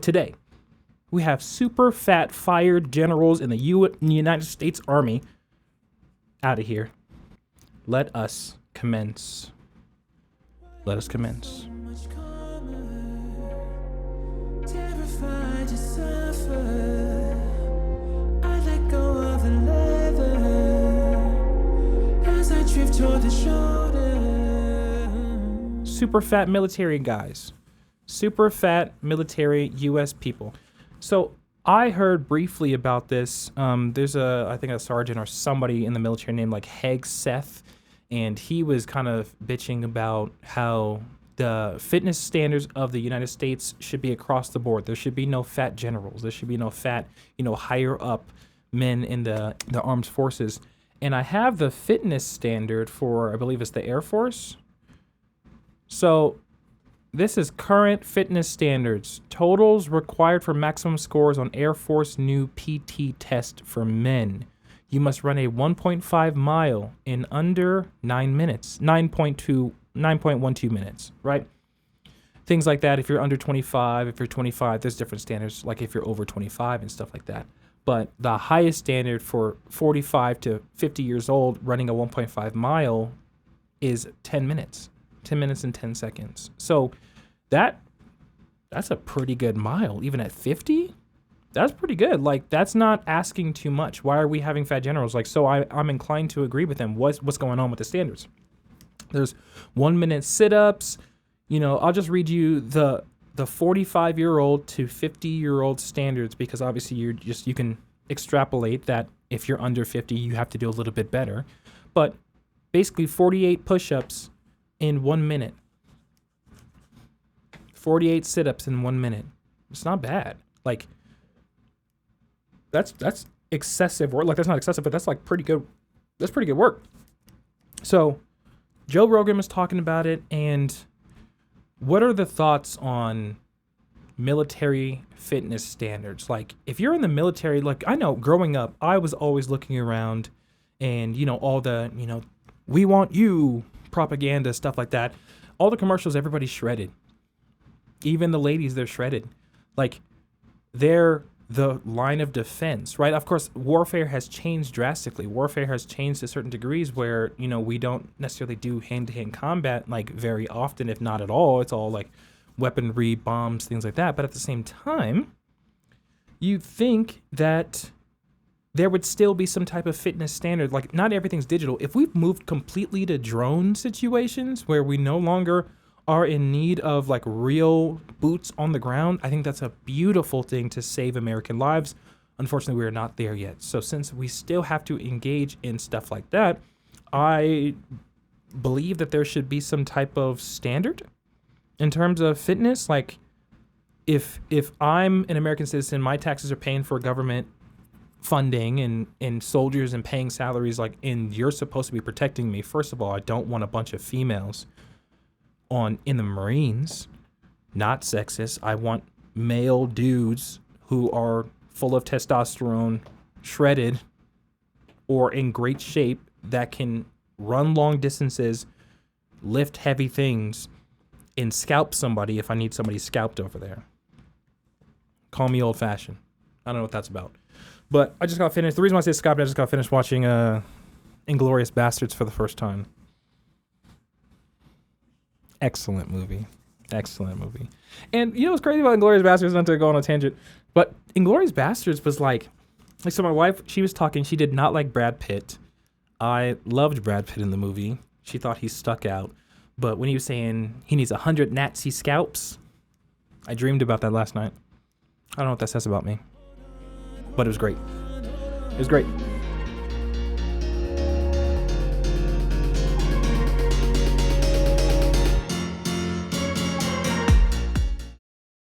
Today, we have super fat fired generals in the United States Army. Out of here. Let us commence. Let us commence. Super fat military guys. Super fat military U.S. people. So I heard briefly about this. There's I think a sergeant or somebody in the military named like Heg Seth, and he was kind of bitching about how the fitness standards of the United States should be across the board. There should be no fat generals. There should be no fat, higher up men in the armed forces. And I have the fitness standard for, I believe it's the Air Force. So this is current fitness standards. Totals required for maximum scores on Air Force new PT test for men. You must run a 1.5 mile in under 9 minutes, 9.12 minutes, right? Things like that. If you're under 25, if you're 25, there's different standards, like if you're over 25 and stuff like that. But the highest standard for 45 to 50 years old running a 1.5 mile is 10 minutes. 10 minutes and 10 seconds. So that's a pretty good mile. Even at 50, that's pretty good. Like, that's not asking too much. Why are we having fat generals? Like, so I'm inclined to agree with them. What's going on with the standards? There's 1 minute sit-ups. I'll just read you the 45-year-old to 50-year-old standards, because obviously you can extrapolate that if you're under 50, you have to do a little bit better. But basically 48 push-ups in 1 minute. 48 sit-ups in 1 minute. It's not bad. Like, that's excessive work. Like, that's not excessive, but that's like pretty good. That's pretty good work. So Joe Rogan was talking about it, and what are the thoughts on military fitness standards? Like, if you're in the military, like, I know growing up, I was always looking around and, all the, we want you propaganda, stuff like that. All the commercials, everybody's shredded. Even the ladies, they're shredded. Like, they're the line of defense, right? Of course, warfare has changed drastically. Warfare has changed to certain degrees where, we don't necessarily do hand-to-hand combat like very often, if not at all. It's all like weaponry, bombs, things like that. But at the same time, you'd think that there would still be some type of fitness standard. Like, not everything's digital. If we've moved completely to drone situations where we no longer are in need of like real boots on the ground, I think that's a beautiful thing to save American lives. Unfortunately, we are not there yet. So since we still have to engage in stuff like that, I believe that there should be some type of standard in terms of fitness. Like, if I'm an American citizen, my taxes are paying for government funding and soldiers and paying salaries, like, and you're supposed to be protecting me. First of all, I don't want a bunch of females in the Marines. Not sexist. I want male dudes who are full of testosterone, shredded, or in great shape, that can run long distances, lift heavy things, and scalp somebody if I need somebody scalped over there. Call me old-fashioned. I don't know what that's about. But I just got finished. The reason why I say scalped, I just got finished watching Inglourious Bastards for the first time. Excellent movie. And what's crazy about Inglourious Bastards, not to go on a tangent, but Inglourious Bastards was like, so my wife, she was talking, she did not like Brad Pitt. I loved Brad Pitt in the movie. She thought he stuck out. But when he was saying he needs 100 Nazi scalps, I dreamed about that last night. I don't know what that says about me, but it was great. It was great.